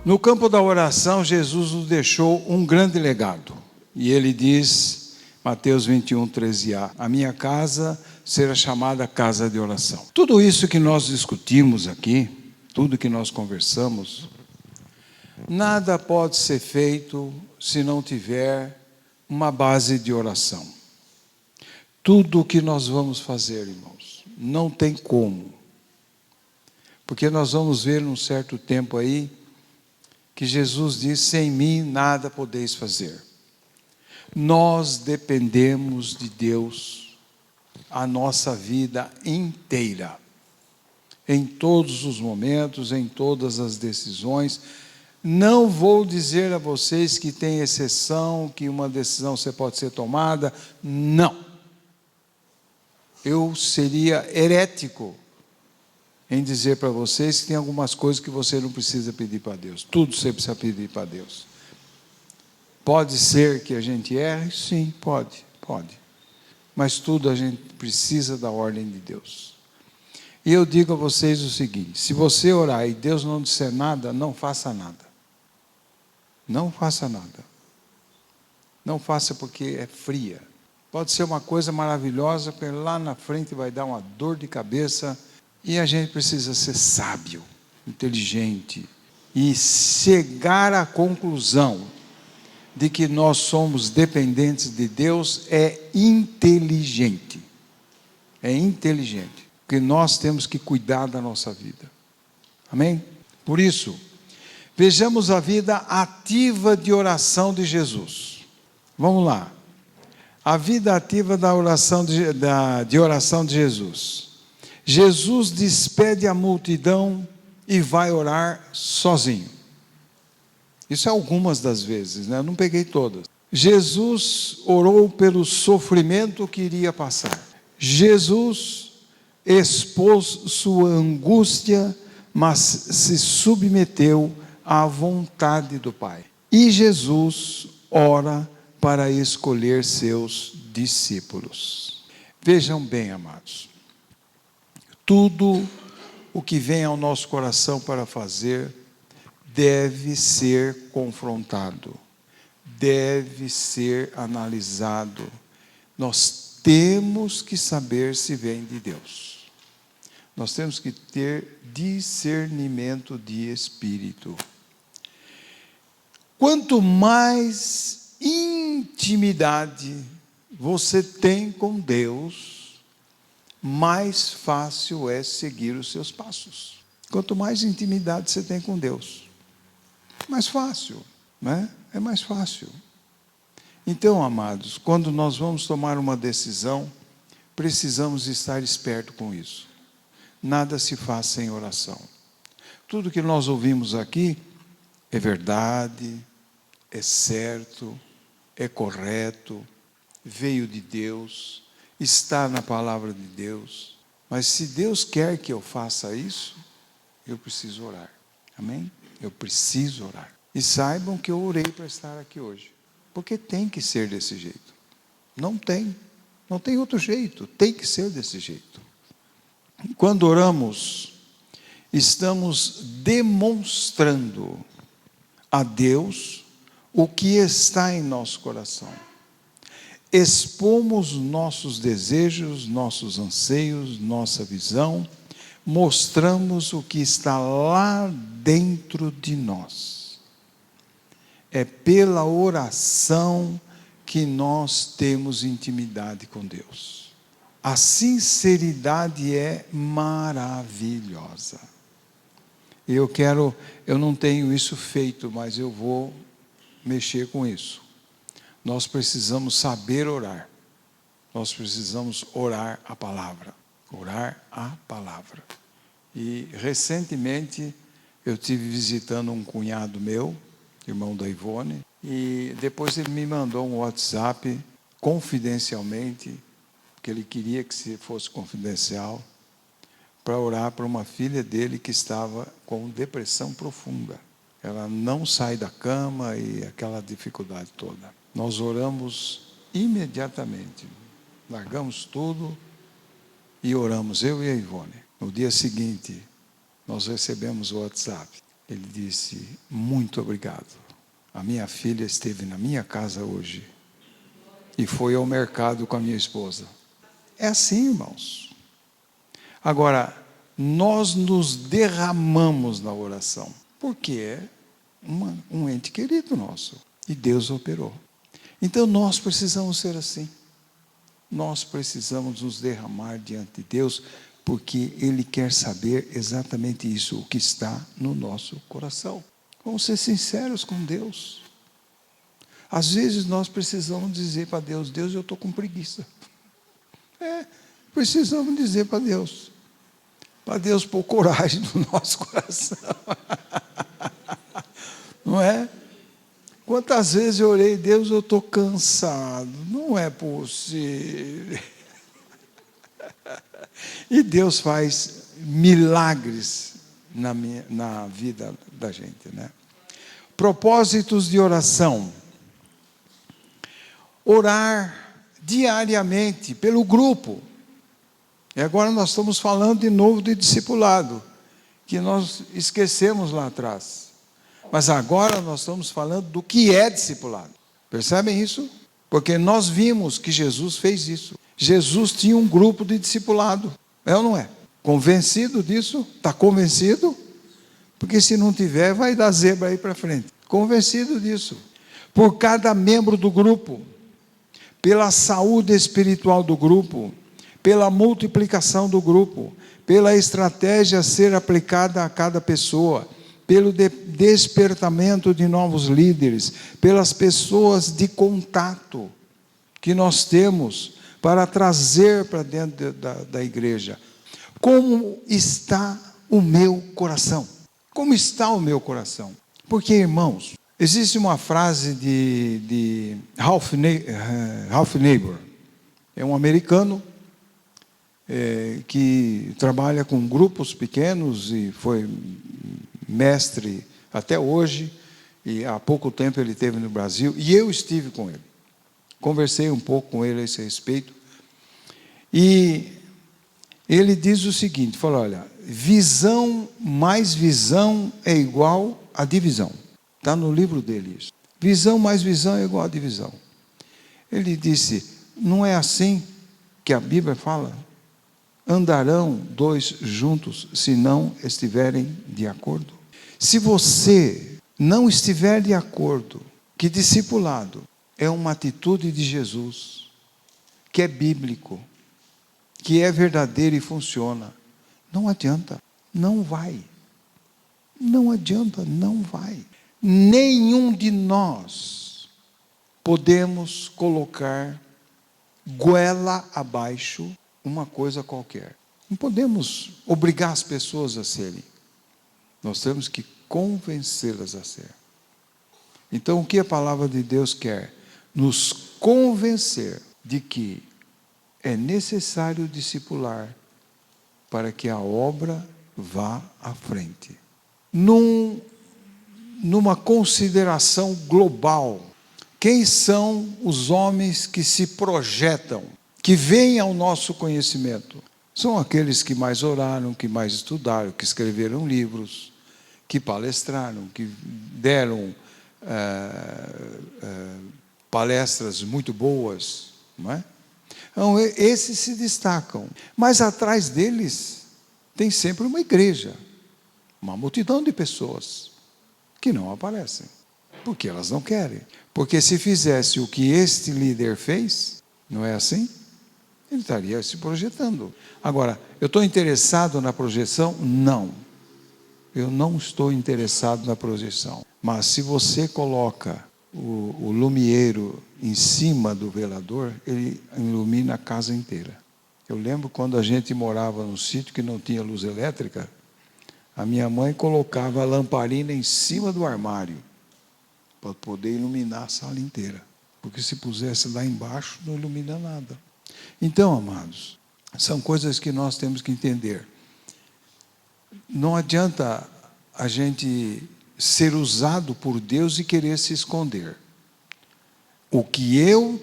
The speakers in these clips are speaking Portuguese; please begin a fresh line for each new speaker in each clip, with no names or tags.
No campo da oração, Jesus nos deixou um grande legado. E ele diz, Mateus 21, 13a, a minha casa será chamada casa de oração. Tudo isso que nós discutimos aqui, tudo que nós conversamos, nada pode ser feito se não tiver uma base de oração. Tudo o que nós vamos fazer, irmãos, não tem como. Porque nós vamos ver num certo tempo aí, que Jesus diz, sem mim nada podeis fazer. Nós dependemos de Deus a nossa vida inteira. Em todos os momentos, em todas as decisões. Não vou dizer a vocês que tem exceção, que uma decisão você pode ser tomada. Não. Eu seria herético em dizer para vocês que tem algumas coisas que você não precisa pedir para Deus. Tudo você precisa pedir para Deus. Pode ser que a gente erre? Sim, pode. Mas tudo a gente precisa da ordem de Deus. E eu digo a vocês o seguinte, se você orar e Deus não disser nada, não faça nada. Não faça nada. Não faça porque é fria. Pode ser uma coisa maravilhosa, porque lá na frente vai dar uma dor de cabeça. E a gente precisa ser sábio, inteligente e chegar à conclusão de que nós somos dependentes de Deus é inteligente. É inteligente, porque nós temos que cuidar da nossa vida. Amém? Por isso, vejamos a vida ativa de oração de Jesus. Vamos lá. A vida ativa da oração de oração de Jesus. Jesus despede a multidão e vai orar sozinho. Isso é algumas das vezes, né? Eu não peguei todas. Jesus orou pelo sofrimento que iria passar. Jesus expôs sua angústia, mas se submeteu à vontade do Pai. E Jesus ora para escolher seus discípulos. Vejam bem, amados. Tudo o que vem ao nosso coração para fazer deve ser confrontado, deve ser analisado. Nós temos que saber se vem de Deus. Nós temos que ter discernimento de espírito. Quanto mais intimidade você tem com Deus, mais fácil é seguir os seus passos. Quanto mais intimidade você tem com Deus, mais fácil, né? É mais fácil. Então, amados, quando nós vamos tomar uma decisão, precisamos estar esperto com isso. Nada se faz sem oração. Tudo que nós ouvimos aqui é verdade, é certo, é correto, veio de Deus, está na palavra de Deus. Mas se Deus quer que eu faça isso, eu preciso orar. Amém? Eu preciso orar. E saibam que eu orei para estar aqui hoje. Porque tem que ser desse jeito. Não tem outro jeito. Tem que ser desse jeito. Quando oramos, estamos demonstrando a Deus o que está em nosso coração. Expomos nossos desejos, nossos anseios, nossa visão, mostramos o que está lá dentro de nós. É pela oração que nós temos intimidade com Deus. A sinceridade é maravilhosa. Eu não tenho isso feito, mas eu vou mexer com isso. Nós precisamos saber orar. Nós precisamos orar a palavra. Orar a palavra. E recentemente eu estive visitando um cunhado meu, irmão da Ivone, e depois ele me mandou um WhatsApp confidencialmente, porque ele queria que fosse confidencial, para orar para uma filha dele que estava com depressão profunda. Ela não sai da cama e aquela dificuldade toda. Nós oramos imediatamente. Largamos tudo e oramos, eu e a Ivone. No dia seguinte, nós recebemos o WhatsApp. Ele disse: muito obrigado. A minha filha esteve na minha casa hoje e foi ao mercado com a minha esposa. É assim, irmãos. Agora, nós nos derramamos na oração, porque é um ente querido nosso, e Deus operou. Então nós precisamos ser assim. Nós precisamos nos derramar diante de Deus, porque Ele quer saber exatamente isso, o que está no nosso coração. Vamos ser sinceros com Deus. Às vezes nós precisamos dizer para Deus: Deus, eu estou com preguiça. Precisamos dizer para Deus pôr coragem no nosso coração. Não é? Quantas vezes eu orei: Deus, eu estou cansado, não é possível. E Deus faz milagres na vida da gente, né? Propósitos de oração. Orar diariamente pelo grupo. E agora nós estamos falando de novo de discipulado, que nós esquecemos lá atrás. Mas agora nós estamos falando do que é discipulado. Percebem isso? Porque nós vimos que Jesus fez isso. Jesus tinha um grupo de discipulado. É ou não é? Convencido disso? Está convencido? Porque se não tiver, vai dar zebra aí para frente. Convencido disso. Por cada membro do grupo, pela saúde espiritual do grupo, pela multiplicação do grupo, pela estratégia a ser aplicada a cada pessoa, pelo despertamento de novos líderes, pelas pessoas de contato que nós temos para trazer para dentro da igreja. Como está o meu coração? Como está o meu coração? Porque, irmãos, existe uma frase de Ralph Neighbor, é um americano que trabalha com grupos pequenos e foi mestre até hoje, e há pouco tempo ele esteve no Brasil, e eu estive com ele. Conversei um pouco com ele a esse respeito, e ele diz o seguinte, falou: olha, visão mais visão é igual a divisão. Está no livro dele isso. Visão mais visão é igual a divisão. Ele disse: não é assim que a Bíblia fala? Andarão dois juntos se não estiverem de acordo? Se você não estiver de acordo que discipulado é uma atitude de Jesus, que é bíblico, que é verdadeiro e funciona, não adianta, não vai. Não adianta, não vai. Nenhum de nós podemos colocar goela abaixo uma coisa qualquer. Não podemos obrigar as pessoas a serem. Nós temos que convencê-las a ser. Então, o que a palavra de Deus quer? Nos convencer de que é necessário discipular para que a obra vá à frente. Numa consideração global, quem são os homens que se projetam, que vêm ao nosso conhecimento? São aqueles que mais oraram, que mais estudaram, que escreveram livros, que palestraram, que deram palestras muito boas, não é? Então, esses se destacam. Mas atrás deles tem sempre uma igreja, uma multidão de pessoas que não aparecem, porque elas não querem. Porque se fizesse o que este líder fez, não é assim? Ele estaria se projetando. Agora, eu estou interessado na projeção? Não. Eu não estou interessado na projeção. Mas se você coloca o lumieiro em cima do velador, ele ilumina a casa inteira. Eu lembro quando a gente morava num sítio que não tinha luz elétrica, a minha mãe colocava a lamparina em cima do armário para poder iluminar a sala inteira. Porque se pusesse lá embaixo, não ilumina nada. Então, amados, são coisas que nós temos que entender. Não adianta a gente ser usado por Deus e querer se esconder. O que eu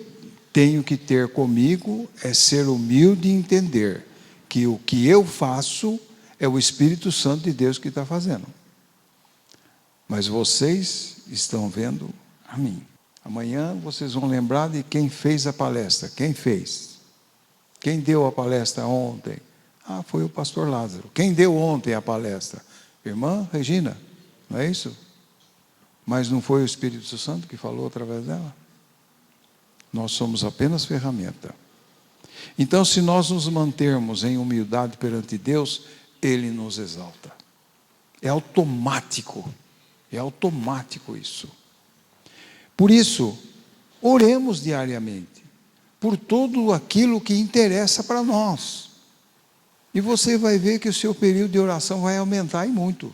tenho que ter comigo é ser humilde e entender que o que eu faço é o Espírito Santo de Deus que está fazendo. mas vocês estão vendo a mim. Amanhã vocês vão lembrar de quem fez a palestra. Quem fez? Quem deu a palestra ontem? Ah, foi o pastor Lázaro. Quem deu ontem a palestra? Irmã Regina, não é isso? Mas não foi o Espírito Santo que falou através dela? Nós somos apenas ferramenta. Então, se nós nos mantermos em humildade perante Deus, Ele nos exalta. É automático isso. Por isso, oremos diariamente, por tudo aquilo que interessa para nós. E você vai ver que o seu período de oração vai aumentar e muito,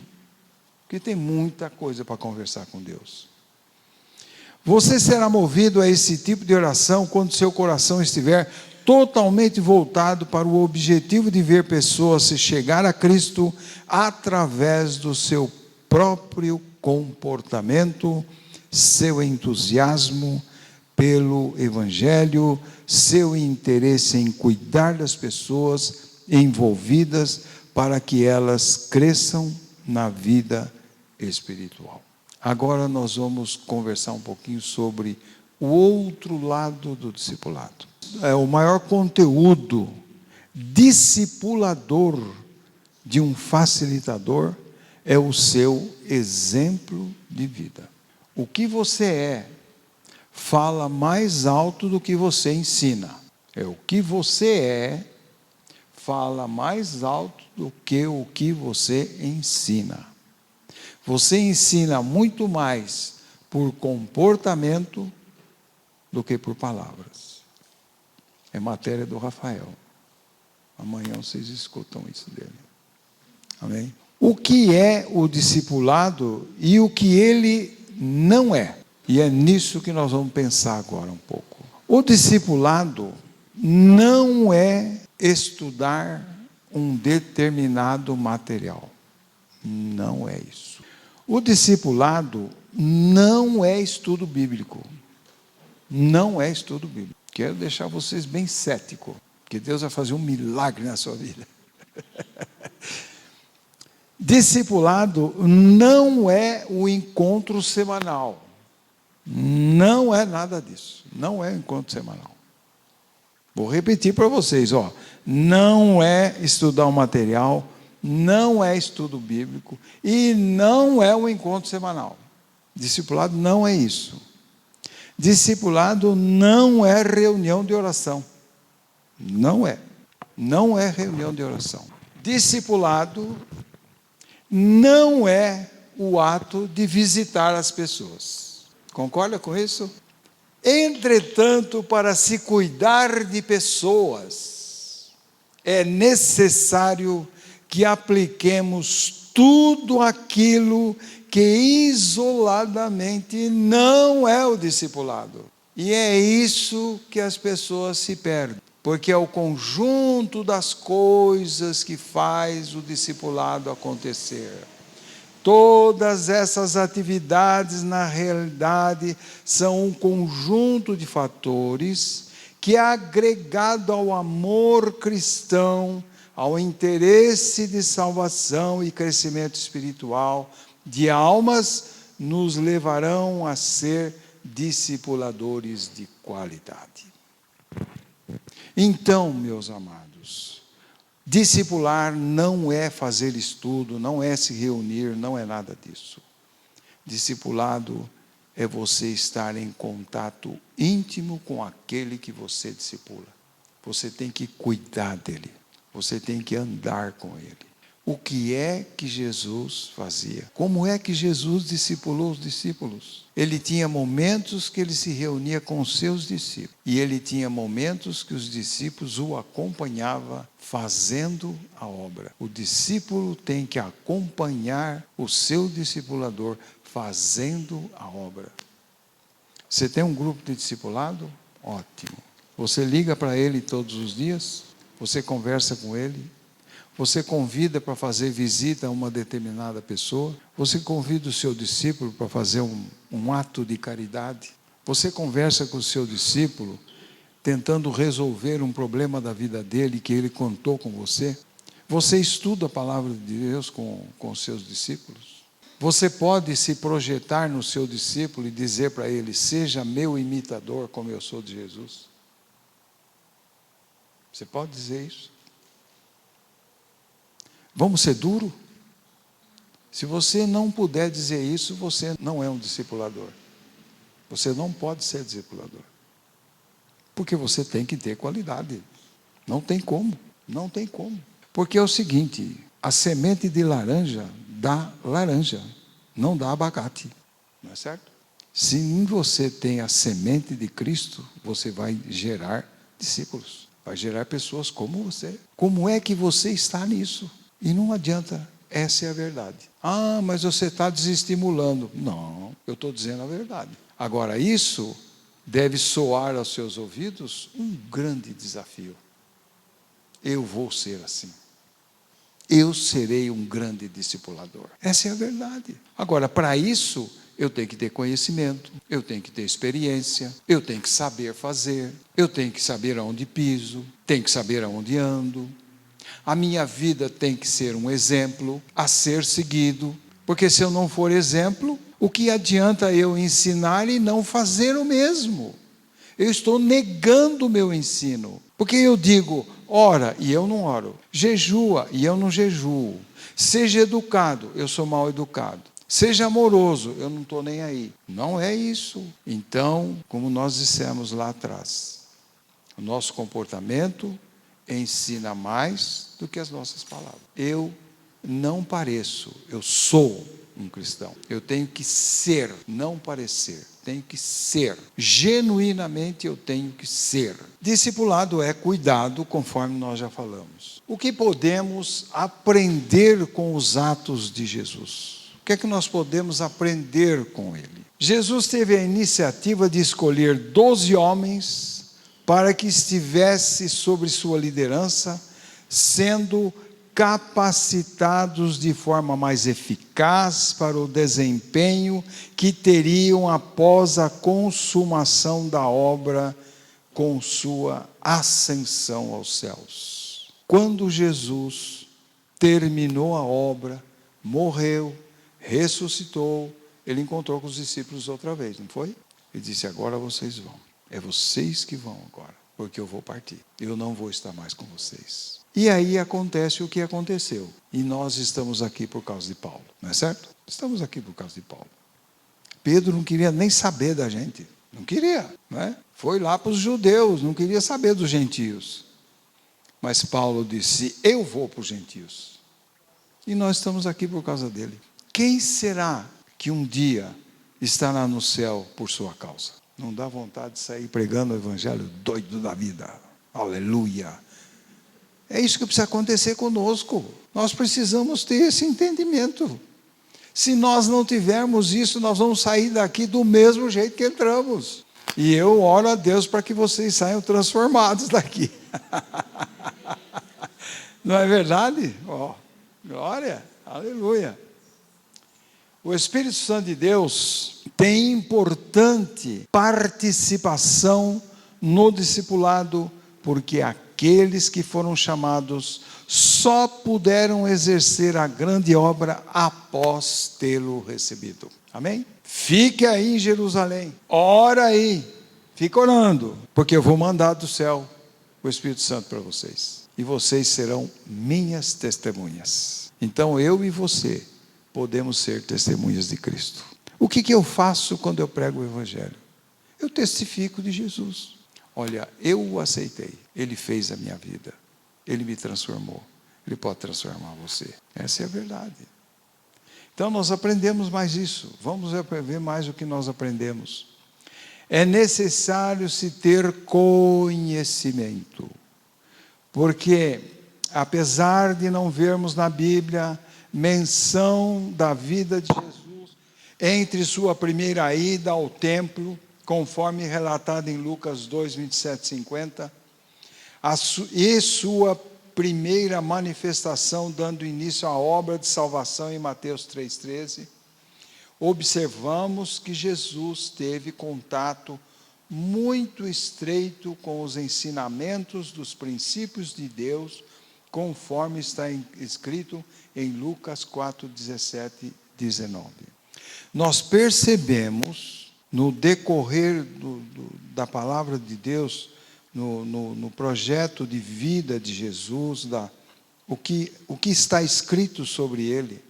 porque tem muita coisa para conversar com Deus. Você será movido a esse tipo de oração quando seu coração estiver totalmente voltado para o objetivo de ver pessoas se chegar a Cristo através do seu próprio comportamento, seu entusiasmo pelo Evangelho, seu interesse em cuidar das pessoas envolvidas para que elas cresçam na vida espiritual. Agora nós vamos conversar um pouquinho sobre o outro lado do discipulado. O maior conteúdo discipulador de um facilitador é o seu exemplo de vida. O que você é fala mais alto do que você ensina. O que você é fala mais alto do que o que você ensina. Você ensina muito mais por comportamento do que por palavras. É matéria do Rafael. Amanhã vocês escutam isso dele. Amém? O que é o discipulado e o que ele não é. E é nisso que nós vamos pensar agora um pouco. O discipulado não é estudar um determinado material. Não é isso. O discipulado não é estudo bíblico. Não é estudo bíblico. Quero deixar vocês bem céticos, porque Deus vai fazer um milagre na sua vida. Discipulado não é o encontro semanal. Não é nada disso. Não é encontro semanal. Vou repetir para vocês, não é estudar o material, não é estudo bíblico e não é um encontro semanal. Discipulado não é isso. Discipulado não é reunião de oração. Não é. Não é reunião de oração. Discipulado não é o ato de visitar as pessoas. Concorda com isso? Entretanto, para se cuidar de pessoas, é necessário que apliquemos tudo aquilo que isoladamente não é o discipulado. E é isso que as pessoas se perdem, porque é o conjunto das coisas que faz o discipulado acontecer. Todas essas atividades, na realidade, são um conjunto de fatores que, agregado ao amor cristão, ao interesse de salvação e crescimento espiritual de almas, nos levarão a ser discipuladores de qualidade. Então, meus amados, discipular não é fazer estudo, não é se reunir, não é nada disso. Discipulado é você estar em contato íntimo com aquele que você discipula. Você tem que cuidar dele, você tem que andar com ele. O que é que Jesus fazia? Como é que Jesus discipulou os discípulos? Ele tinha momentos que ele se reunia com os seus discípulos. E ele tinha momentos que os discípulos o acompanhavam fazendo a obra. O discípulo tem que acompanhar o seu discipulador fazendo a obra. Você tem um grupo de discipulado? Ótimo. Você liga para ele todos os dias? Você conversa com ele? Você convida para fazer visita a uma determinada pessoa? Você convida o seu discípulo para fazer um ato de caridade? Você conversa com o seu discípulo tentando resolver um problema da vida dele que ele contou com você? Você estuda a palavra de Deus com os seus discípulos? Você pode se projetar no seu discípulo e dizer para ele: seja meu imitador como eu sou de Jesus? Você pode dizer isso? Vamos ser duro? Se você não puder dizer isso, você não é um discipulador. Você não pode ser discipulador. Porque você tem que ter qualidade. Não tem como. Não tem como. Porque é o seguinte: a semente de laranja dá laranja, não dá abacate. Não é certo? Se em você tem a semente de Cristo, você vai gerar discípulos. Vai gerar pessoas como você. Como é que você está nisso? E não adianta, essa é a verdade. Ah, mas você está desestimulando. Não, eu estou dizendo a verdade. Agora, isso deve soar aos seus ouvidos um grande desafio. Eu vou ser assim. Eu serei um grande discipulador. Essa é a verdade. Agora, para isso, eu tenho que ter conhecimento, eu tenho que ter experiência, eu tenho que saber fazer, eu tenho que saber aonde piso, tenho que saber aonde ando. A minha vida tem que ser um exemplo a ser seguido, porque se eu não for exemplo, o que adianta eu ensinar e não fazer o mesmo? Eu estou negando o meu ensino, porque eu digo, ora, e eu não oro, jejua, e eu não jejuo, seja educado, eu sou mal educado, seja amoroso, eu não estou nem aí. Não é isso. Então, como nós dissemos lá atrás, o nosso comportamento ensina mais do que as nossas palavras. Eu não pareço, eu sou um cristão. Eu tenho que ser, não parecer. Tenho que ser. Genuinamente eu tenho que ser. Discipulado é cuidado, conforme nós já falamos. O que podemos aprender com os atos de Jesus? O que é que nós podemos aprender com ele? Jesus teve a iniciativa de escolher 12 homens para que estivesse sob sua liderança, sendo capacitados de forma mais eficaz para o desempenho que teriam após a consumação da obra com sua ascensão aos céus. Quando Jesus terminou a obra, morreu, ressuscitou, ele encontrou com os discípulos outra vez, não foi? Ele disse: agora vocês vão. É vocês que vão agora, porque eu vou partir. Eu não vou estar mais com vocês. E aí acontece o que aconteceu. E nós estamos aqui por causa de Paulo, não é certo? Estamos aqui por causa de Paulo. Pedro não queria nem saber da gente. Não queria, não é? Foi lá para os judeus, não queria saber dos gentios. Mas Paulo disse: eu vou para os gentios. E nós estamos aqui por causa dele. Quem será que um dia estará no céu por sua causa? Não dá vontade de sair pregando o evangelho doido da vida. Aleluia. É isso que precisa acontecer conosco. Nós precisamos ter esse entendimento. Se nós não tivermos isso, nós vamos sair daqui do mesmo jeito que entramos. E eu oro a Deus para que vocês saiam transformados daqui. Não é verdade? Oh, glória, aleluia. O Espírito Santo de Deus tem importante participação no discipulado, porque aqueles que foram chamados só puderam exercer a grande obra após tê-lo recebido. Amém? Fique aí em Jerusalém, ora aí, fica orando, porque eu vou mandar do céu o Espírito Santo para vocês, e vocês serão minhas testemunhas. Então eu e você podemos ser testemunhas de Cristo. O que eu faço quando eu prego o Evangelho? Eu testifico de Jesus. Olha, eu o aceitei, ele fez a minha vida, ele me transformou, ele pode transformar você. Essa é a verdade. Então nós aprendemos mais isso, vamos ver mais o que nós aprendemos. É necessário se ter conhecimento, porque apesar de não vermos na Bíblia menção da vida de Jesus entre sua primeira ida ao templo, conforme relatado em Lucas 2, 27 e 50, e sua primeira manifestação dando início à obra de salvação em Mateus 3,13, observamos que Jesus teve contato muito estreito com os ensinamentos dos princípios de Deus, conforme está escrito em Lucas 4, 17, 19. Nós percebemos, no decorrer da palavra de Deus, no projeto de vida de Jesus, o que está escrito sobre ele,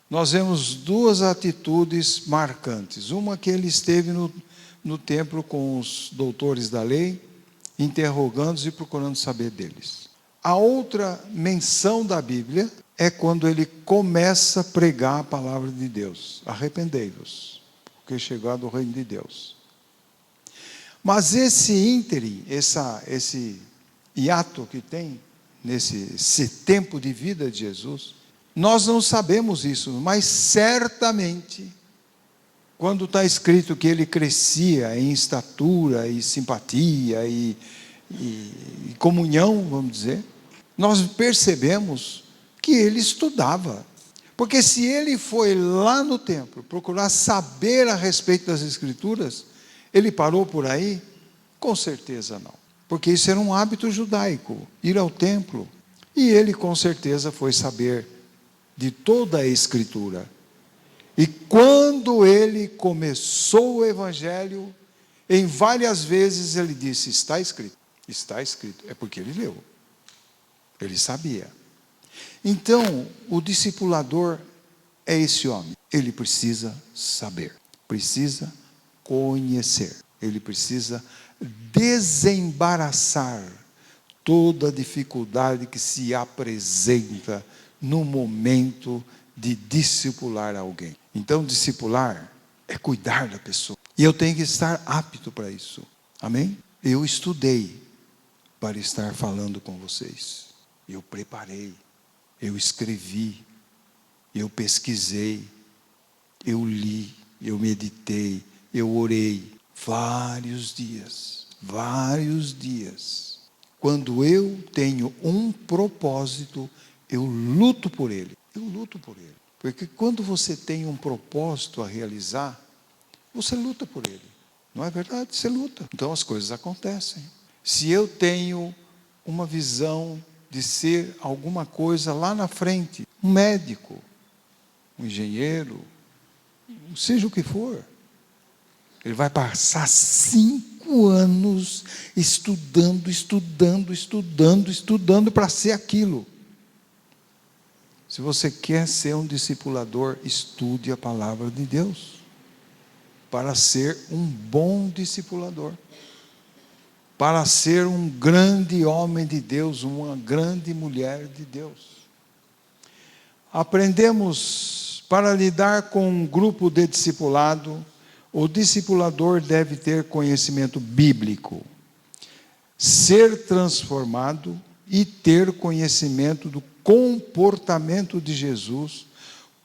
nós vemos duas atitudes marcantes. Uma que ele esteve no templo com os doutores da lei, interrogando-os e procurando saber deles. A outra menção da Bíblia é quando ele começa a pregar a palavra de Deus. Arrependei-vos, porque é chegado o reino de Deus. Mas esse ínterim, esse hiato que tem, nesse tempo de vida de Jesus, nós não sabemos isso, mas certamente, quando está escrito que ele crescia em estatura e simpatia e comunhão, vamos dizer, nós percebemos que ele estudava. Porque se ele foi lá no templo procurar saber a respeito das Escrituras, ele parou por aí? Com certeza não. Porque isso era um hábito judaico, ir ao templo. E ele com certeza foi saber de toda a Escritura. E quando ele começou o Evangelho, em várias vezes ele disse, está escrito. Está escrito. É porque ele leu. Ele sabia. Então, o discipulador é esse homem. Ele precisa saber. Precisa conhecer. Ele precisa desembaraçar toda a dificuldade que se apresenta no momento de discipular alguém. Então, discipular é cuidar da pessoa. E eu tenho que estar apto para isso. Amém? Eu estudei para estar falando com vocês. Eu preparei. Eu escrevi. Eu pesquisei. Eu li. Eu meditei. Eu orei. Vários dias. Vários dias. Quando eu tenho um propósito, eu luto por ele. Eu luto por ele. Porque quando você tem um propósito a realizar, você luta por ele. Não é verdade? Você luta. Então as coisas acontecem. Se eu tenho uma visão de ser alguma coisa lá na frente, um médico, um engenheiro, seja o que for, ele vai passar 5 anos estudando para ser aquilo. Se você quer ser um discipulador, estude a palavra de Deus, para ser um bom discipulador, para ser um grande homem de Deus, uma grande mulher de Deus. Aprendemos, para lidar com um grupo de discipulado, o discipulador deve ter conhecimento bíblico, ser transformado e ter conhecimento do comportamento de Jesus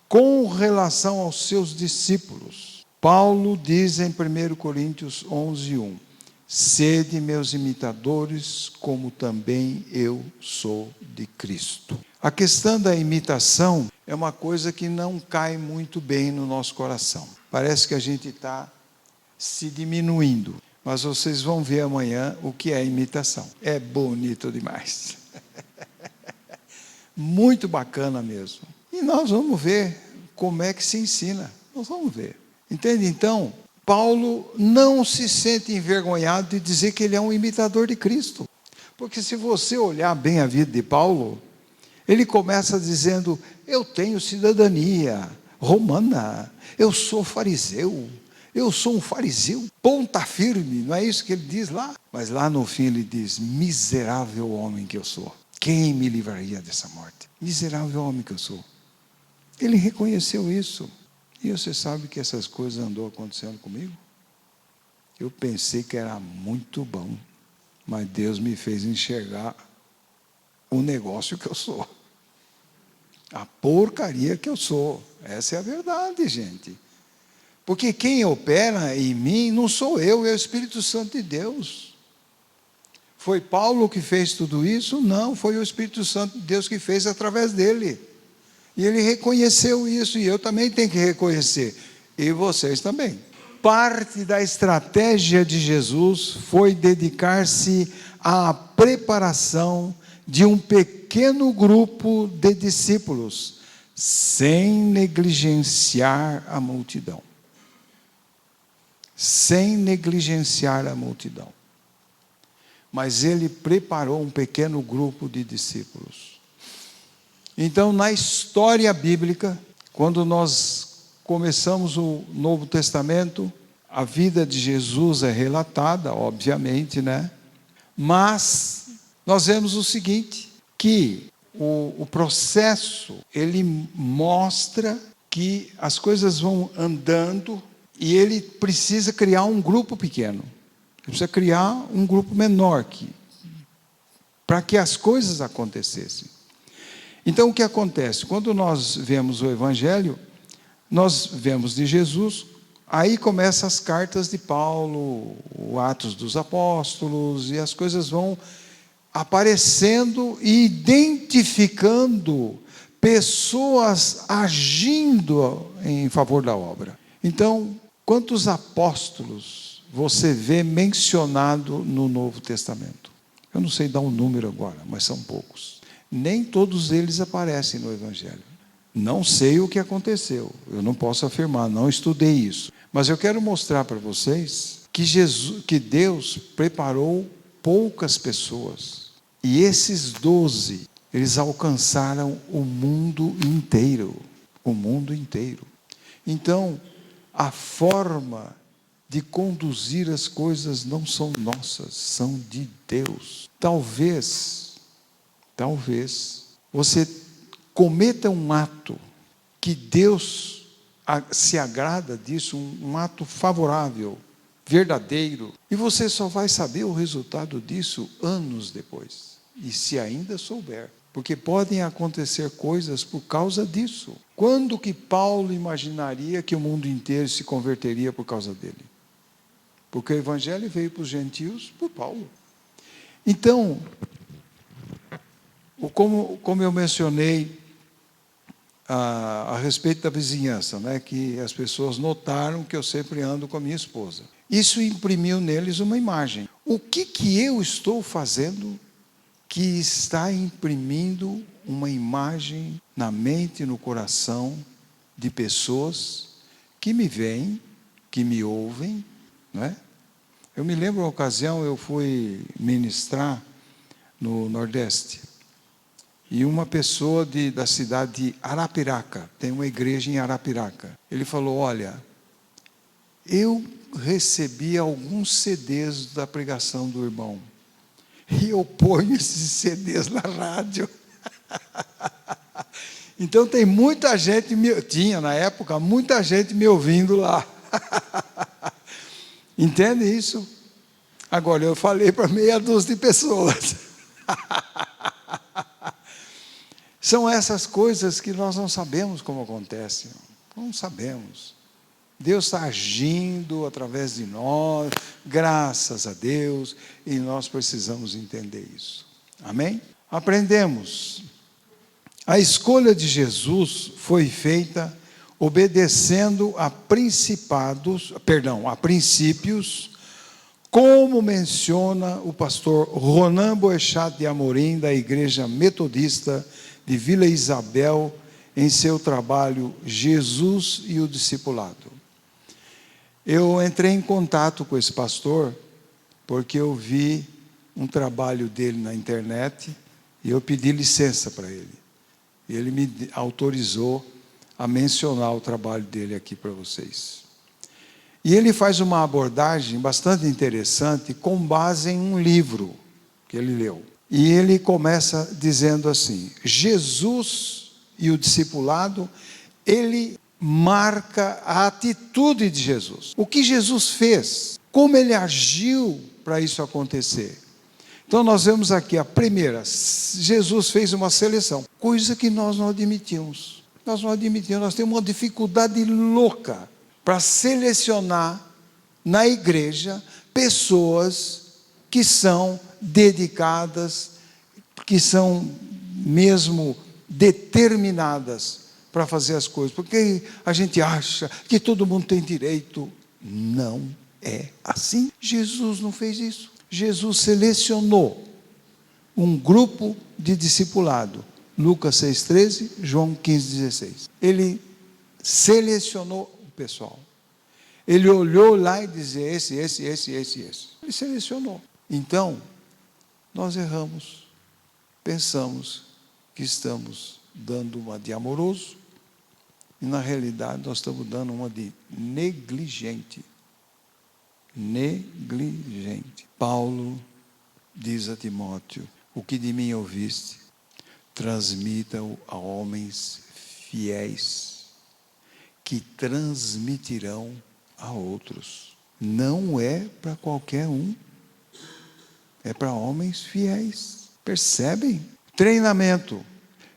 com relação aos seus discípulos. Paulo diz em 1 Coríntios 11:1, sede meus imitadores, como também eu sou de Cristo. A questão da imitação é uma coisa que não cai muito bem no nosso coração. Parece que a gente está se diminuindo. Mas vocês vão ver amanhã o que é imitação. É bonito demais. Muito bacana mesmo. E nós vamos ver como é que se ensina. Nós vamos ver. Entende? Então, Paulo não se sente envergonhado de dizer que ele é um imitador de Cristo. Porque se você olhar bem a vida de Paulo, ele começa dizendo, eu tenho cidadania romana, eu sou fariseu, eu sou um fariseu, ponta firme, não é isso que ele diz lá? Mas lá no fim ele diz, miserável homem que eu sou, quem me livraria dessa morte? Miserável homem que eu sou. Ele reconheceu isso. E você sabe que essas coisas andou acontecendo comigo? Eu pensei que era muito bom, mas Deus me fez enxergar o negócio que eu sou. A porcaria que eu sou. Essa é a verdade, gente. Porque quem opera em mim não sou eu, é o Espírito Santo de Deus. Foi Paulo que fez tudo isso? Não, foi o Espírito Santo de Deus que fez através dele. E ele reconheceu isso, e eu também tenho que reconhecer. E vocês também. Parte da estratégia de Jesus foi dedicar-se à preparação de um pequeno grupo de discípulos, sem negligenciar a multidão. Sem negligenciar a multidão. Mas ele preparou um pequeno grupo de discípulos. Então, na história bíblica, quando nós começamos o Novo Testamento, a vida de Jesus é relatada, obviamente, né? Mas nós vemos o seguinte, que o processo, ele mostra que as coisas vão andando e ele precisa criar um grupo pequeno. Ele precisa criar um grupo menor para que as coisas acontecessem. Então, o que acontece? Quando nós vemos o Evangelho, nós vemos de Jesus, aí começam as cartas de Paulo, o Atos dos Apóstolos, e as coisas vão aparecendo e identificando pessoas agindo em favor da obra. Então, quantos apóstolos você vê mencionado no Novo Testamento? Eu não sei dar um número agora, mas são poucos. Nem todos eles aparecem no Evangelho. Não sei o que aconteceu, eu não posso afirmar, não estudei isso. Mas eu quero mostrar para vocês que Deus preparou poucas pessoas. E esses 12, eles alcançaram o mundo inteiro. O mundo inteiro. Então, a forma de conduzir as coisas não são nossas, são de Deus. Talvez você cometa um ato que Deus se agrada disso, um ato favorável, verdadeiro, e você só vai saber o resultado disso anos depois, e se ainda souber, porque podem acontecer coisas por causa disso. Quando que Paulo imaginaria que o mundo inteiro se converteria por causa dele? Porque o Evangelho veio para os gentios por Paulo. Então, como eu mencionei a respeito da vizinhança, né, que as pessoas notaram que eu sempre ando com a minha esposa. Isso imprimiu neles uma imagem. O que eu estou fazendo que está imprimindo uma imagem na mente e no coração de pessoas que me veem, que me ouvem, não é? Eu me lembro uma ocasião, eu fui ministrar no Nordeste, e uma pessoa da cidade de Arapiraca, tem uma igreja em Arapiraca, ele falou, olha, eu recebi alguns CDs da pregação do irmão, e eu ponho esses CDs na rádio. Então tem muita gente, tinha na época, muita gente me ouvindo lá. Entende isso? Agora, eu falei para meia dúzia de pessoas. São essas coisas que nós não sabemos como acontecem. Não sabemos. Deus está agindo através de nós, graças a Deus, e nós precisamos entender isso. Amém? Aprendemos. A escolha de Jesus foi feita obedecendo a princípios, como menciona o pastor Ronan Boechat de Amorim, da Igreja Metodista de Vila Isabel, em seu trabalho Jesus e o Discipulado. Eu entrei em contato com esse pastor, porque eu vi um trabalho dele na internet, e eu pedi licença para ele. E ele me autorizou a mencionar o trabalho dele aqui para vocês. E ele faz uma abordagem bastante interessante, com base em um livro que ele leu. E ele começa dizendo assim, Jesus e o discipulado, ele marca a atitude de Jesus. O que Jesus fez, como ele agiu para isso acontecer. Então nós vemos aqui a primeira, Jesus fez uma seleção, coisa que nós não admitimos. Nós não admitimos, nós temos uma dificuldade louca para selecionar na igreja pessoas que são dedicadas, que são mesmo determinadas para fazer as coisas, porque a gente acha que todo mundo tem direito. Não é assim. Jesus não fez isso. Jesus selecionou um grupo de discipulado Lucas 6,13, João 15,16. Ele selecionou o pessoal. Ele olhou lá e dizia, esse. Ele selecionou. Então, nós erramos. Pensamos que estamos dando uma de amoroso, e na realidade nós estamos dando uma de negligente. Negligente. Paulo diz a Timóteo, o que de mim ouviste, transmita-o a homens fiéis, que transmitirão a outros. Não é para qualquer um, é para homens fiéis. Percebem? Treinamento.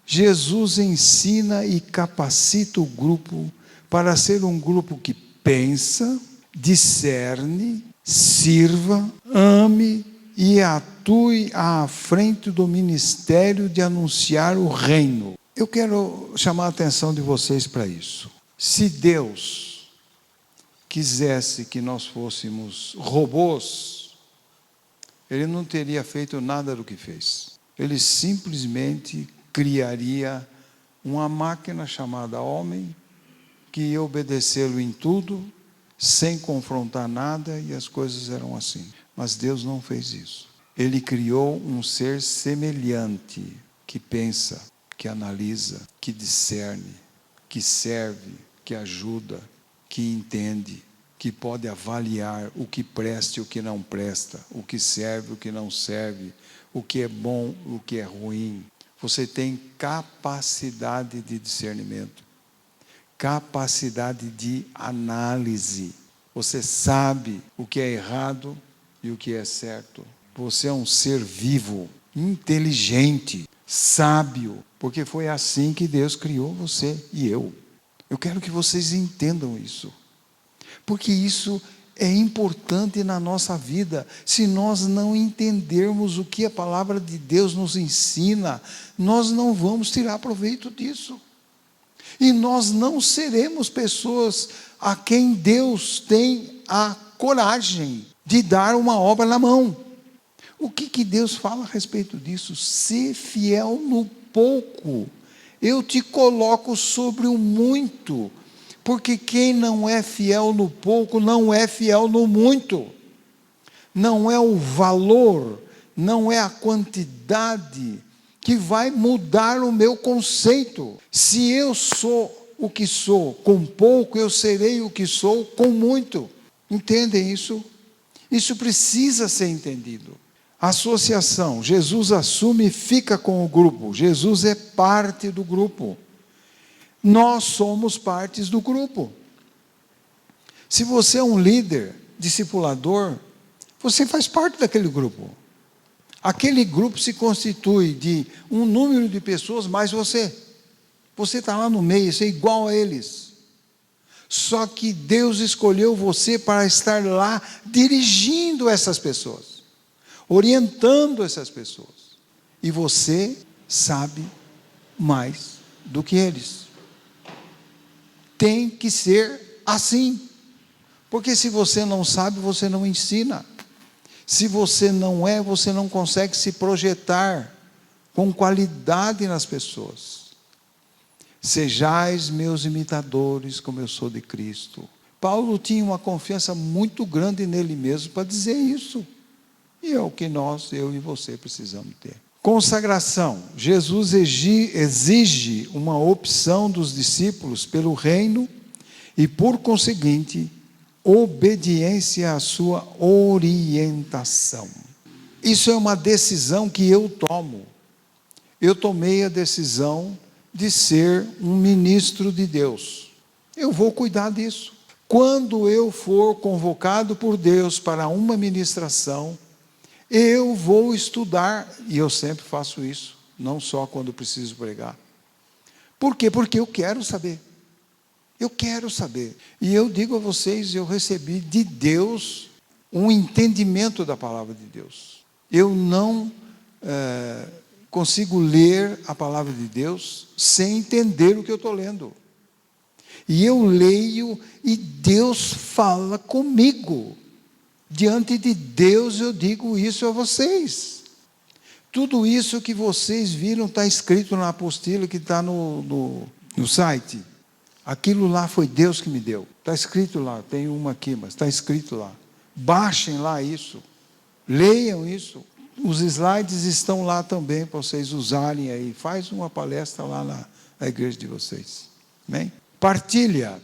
Jesus ensina e capacita o grupo para ser um grupo que pensa, discerne, sirva, ame e atue à frente do ministério de anunciar o reino. Eu quero chamar a atenção de vocês para isso. Se Deus quisesse que nós fôssemos robôs, Ele não teria feito nada do que fez. Ele simplesmente criaria uma máquina chamada homem, que ia obedecê-lo em tudo, sem confrontar nada, e as coisas eram assim. Mas Deus não fez isso. Ele criou um ser semelhante, que pensa, que analisa, que discerne, que serve, que ajuda, que entende, que pode avaliar o que presta e o que não presta, o que serve, o que não serve, o que é bom, o que é ruim. Você tem capacidade de discernimento, capacidade de análise. Você sabe o que é errado e o que é certo. Você é um ser vivo, inteligente, sábio, porque foi assim que Deus criou você e eu. Eu quero que vocês entendam isso, porque isso é importante na nossa vida. Se nós não entendermos o que a palavra de Deus nos ensina, nós não vamos tirar proveito disso. E nós não seremos pessoas a quem Deus tem a coragem de dar uma obra na mão. O que Deus fala a respeito disso? Ser fiel no pouco, eu te coloco sobre o muito. Porque quem não é fiel no pouco, não é fiel no muito. Não é o valor, não é a quantidade que vai mudar o meu conceito. Se eu sou o que sou com pouco, eu serei o que sou com muito. Entendem isso? Isso precisa ser entendido. Associação. Jesus assume e fica com o grupo. Jesus é parte do grupo. Nós somos partes do grupo. Se você é um líder, discipulador, você faz parte daquele grupo. Aquele grupo se constitui de um número de pessoas mais você. Você está lá no meio, você é igual a eles. Só que Deus escolheu você para estar lá dirigindo essas pessoas, orientando essas pessoas. E você sabe mais do que eles. Tem que ser assim, porque se você não sabe, você não ensina. Se você não é, você não consegue se projetar com qualidade nas pessoas. Sejais meus imitadores, como eu sou de Cristo. Paulo tinha uma confiança muito grande nele mesmo para dizer isso. E é o que eu e você precisamos ter. Consagração. Jesus exige uma opção dos discípulos pelo reino e, por conseguinte, obediência à sua orientação. Isso é uma decisão que eu tomo. Eu tomei a decisão de ser um ministro de Deus. Eu vou cuidar disso. Quando eu for convocado por Deus para uma ministração, eu vou estudar, e eu sempre faço isso, não só quando preciso pregar. Por quê? Porque eu quero saber. Eu quero saber. E eu digo a vocês, eu recebi de Deus um entendimento da palavra de Deus. Eu não consigo ler a palavra de Deus sem entender o que eu estou lendo. E eu leio e Deus fala comigo. Diante de Deus eu digo isso a vocês. Tudo isso que vocês viram está escrito na apostila que está no site. Aquilo lá foi Deus que me deu. Está escrito lá, tem uma aqui, mas está escrito lá. Baixem lá isso. Leiam isso. Os slides estão lá também para vocês usarem aí. Faz uma palestra lá na igreja de vocês. Amém? Partilha.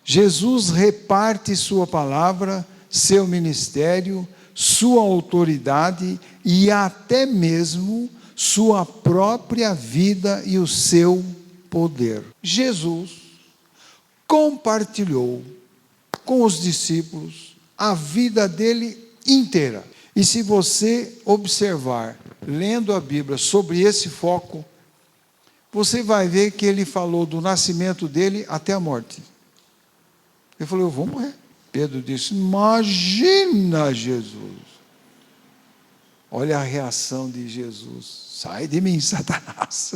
Jesus reparte sua palavra, seu ministério, sua autoridade e até mesmo sua própria vida e o seu poder. Jesus compartilhou com os discípulos a vida dele inteira. E se você observar, lendo a Bíblia sobre esse foco, você vai ver que ele falou do nascimento dele até a morte. Ele falou, eu vou morrer. Pedro disse, imagina, Jesus. Olha a reação de Jesus. Sai de mim, Satanás.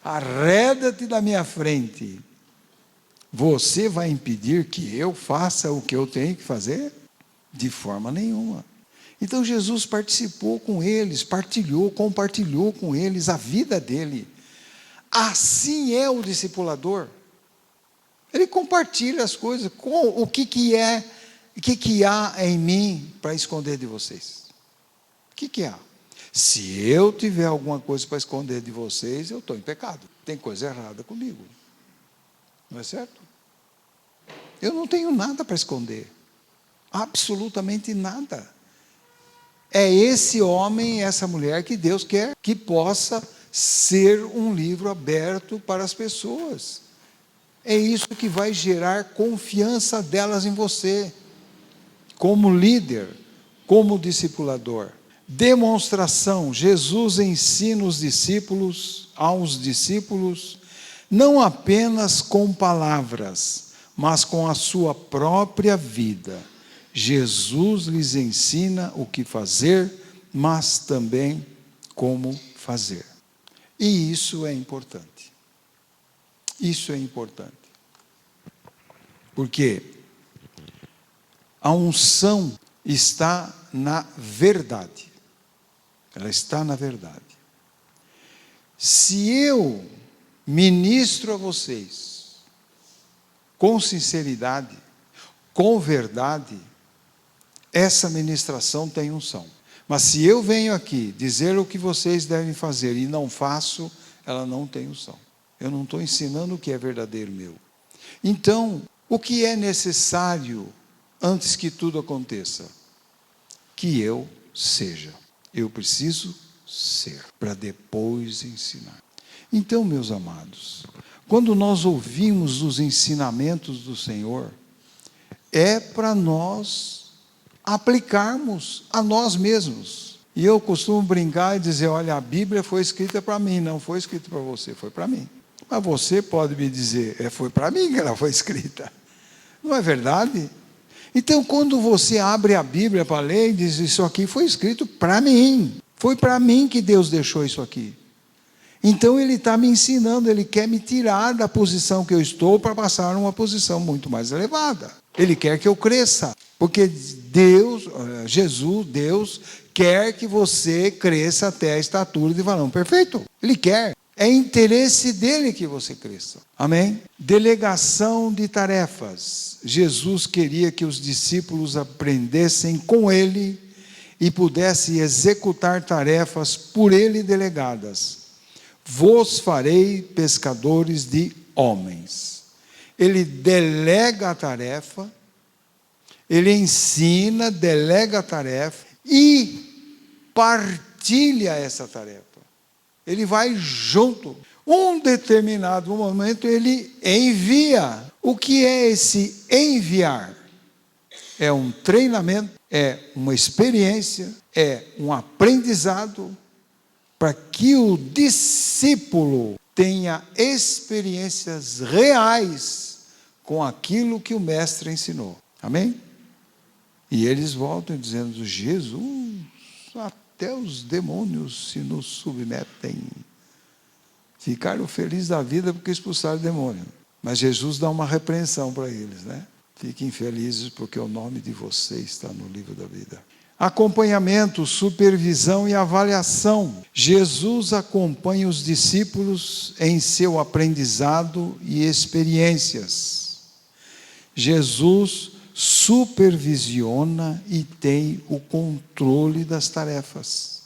Arreda-te da minha frente. Você vai impedir que eu faça o que eu tenho que fazer? De forma nenhuma. Então Jesus participou com eles, compartilhou com eles a vida dele. Assim é o discipulador. Ele compartilha as coisas com o que há em mim para esconder de vocês. O que há? Se eu tiver alguma coisa para esconder de vocês, eu estou em pecado. Tem coisa errada comigo. Não é certo? Eu não tenho nada para esconder. Absolutamente nada. É esse homem, essa mulher que Deus quer que possa ser um livro aberto para as pessoas. É isso que vai gerar confiança delas em você, como líder, como discipulador. Demonstração, Jesus ensina aos discípulos, não apenas com palavras, mas com a sua própria vida. Jesus lhes ensina o que fazer, mas também como fazer. E isso é importante. Isso é importante. Porque a unção está na verdade. Ela está na verdade. Se eu ministro a vocês com sinceridade, com verdade, essa ministração tem unção. Mas se eu venho aqui dizer o que vocês devem fazer e não faço, ela não tem unção. Eu não estou ensinando o que é verdadeiro meu. Então, o que é necessário antes que tudo aconteça? Que eu seja. Eu preciso ser, para depois ensinar. Então, meus amados, quando nós ouvimos os ensinamentos do Senhor, é para nós aplicarmos a nós mesmos. E eu costumo brincar e dizer, olha, a Bíblia foi escrita para mim, não foi escrita para você, foi para mim. Mas você pode me dizer, foi para mim que ela foi escrita. Não é verdade? Então, quando você abre a Bíblia para ler e diz, isso aqui foi escrito para mim. Foi para mim que Deus deixou isso aqui. Então, Ele está me ensinando, Ele quer me tirar da posição que eu estou para passar numa posição muito mais elevada. Ele quer que eu cresça. Porque Deus quer que você cresça até a estatura de varão perfeito. Ele quer. É interesse dele que você cresça. Amém? Delegação de tarefas. Jesus queria que os discípulos aprendessem com ele e pudessem executar tarefas por ele delegadas. Vos farei pescadores de homens. Ele delega a tarefa, ele ensina, delega a tarefa e partilha essa tarefa. Ele vai junto. Um determinado momento ele envia. O que é esse enviar? É um treinamento, é uma experiência, é um aprendizado para que o discípulo tenha experiências reais com aquilo que o mestre ensinou. Amém? E eles voltam dizendo, Jesus, até os demônios se nos submetem. Ficaram felizes da vida porque expulsaram o demônio. Mas Jesus dá uma repreensão para eles, né? Fiquem felizes porque o nome de vocês está no livro da vida. Acompanhamento, supervisão e avaliação. Jesus acompanha os discípulos em seu aprendizado e experiências. Jesus supervisiona e tem o controle das tarefas.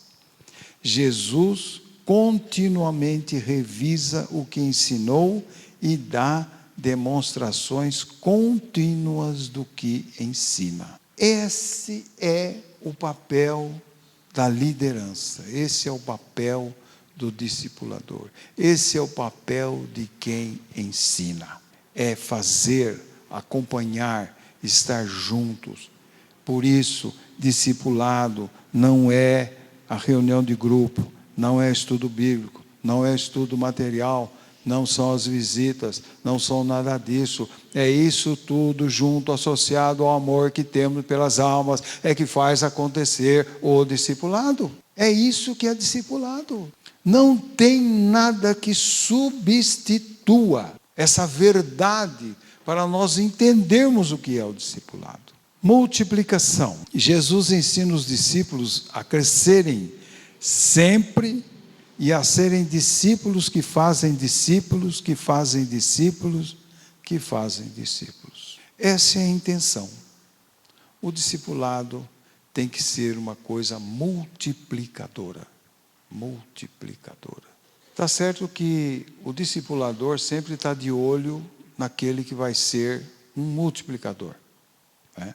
Jesus continuamente revisa o que ensinou e dá demonstrações contínuas do que ensina. Esse é o papel da liderança, esse é o papel do discipulador, esse é o papel de quem ensina. É fazer, acompanhar, estar juntos. Por isso, discipulado não é a reunião de grupo, não é estudo bíblico, não é estudo material, não são as visitas, não são nada disso. É isso tudo junto, associado ao amor que temos pelas almas, é que faz acontecer o discipulado. É isso que é discipulado. Não tem nada que substitua essa verdade para nós entendermos o que é o discipulado. Multiplicação. Jesus ensina os discípulos a crescerem sempre e a serem discípulos que fazem discípulos, que fazem discípulos, que fazem discípulos. Essa é a intenção. O discipulado tem que ser uma coisa multiplicadora. Multiplicadora. Está certo que o discipulador sempre está de olho naquele que vai ser um multiplicador, né?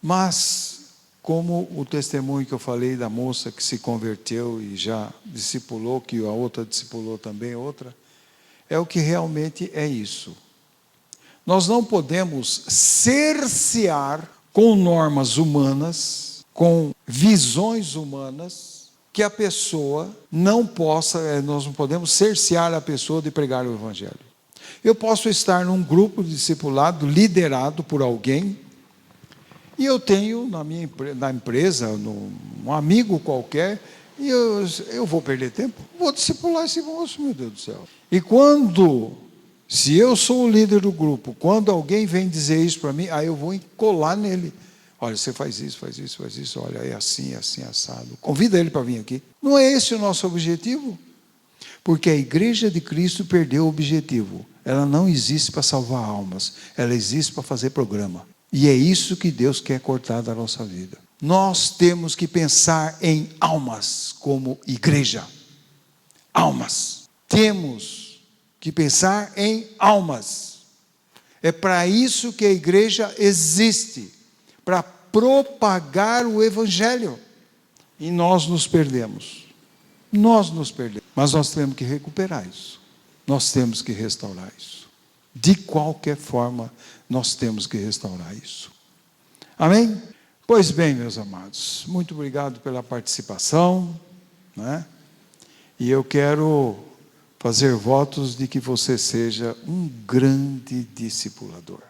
Mas, como o testemunho que eu falei da moça que se converteu e já discipulou, que a outra discipulou também outra, é o que realmente é isso. Nós não podemos cercear com normas humanas, com visões humanas, que a pessoa não possa, nós não podemos cercear a pessoa de pregar o Evangelho. Eu posso estar num grupo de discipulado liderado por alguém, e eu tenho na empresa, um amigo qualquer, e eu vou perder tempo? Vou discipular esse moço, meu Deus do céu. E se eu sou o líder do grupo, quando alguém vem dizer isso para mim, aí eu vou colar nele. Olha, você faz isso, olha, é assim, assado. Convida ele para vir aqui. Não é esse o nosso objetivo? Porque a igreja de Cristo perdeu o objetivo. Ela não existe para salvar almas, ela existe para fazer programa. E é isso que Deus quer cortar da nossa vida. Nós temos que pensar em almas como igreja. Almas. Temos que pensar em almas. É para isso que a igreja existe. Para propagar o Evangelho. E nós nos perdemos. Mas nós temos que recuperar isso. Nós temos que restaurar isso. De qualquer forma, nós temos que restaurar isso. Amém? Pois bem, meus amados, muito obrigado pela participação, né? E eu quero fazer votos de que você seja um grande discipulador.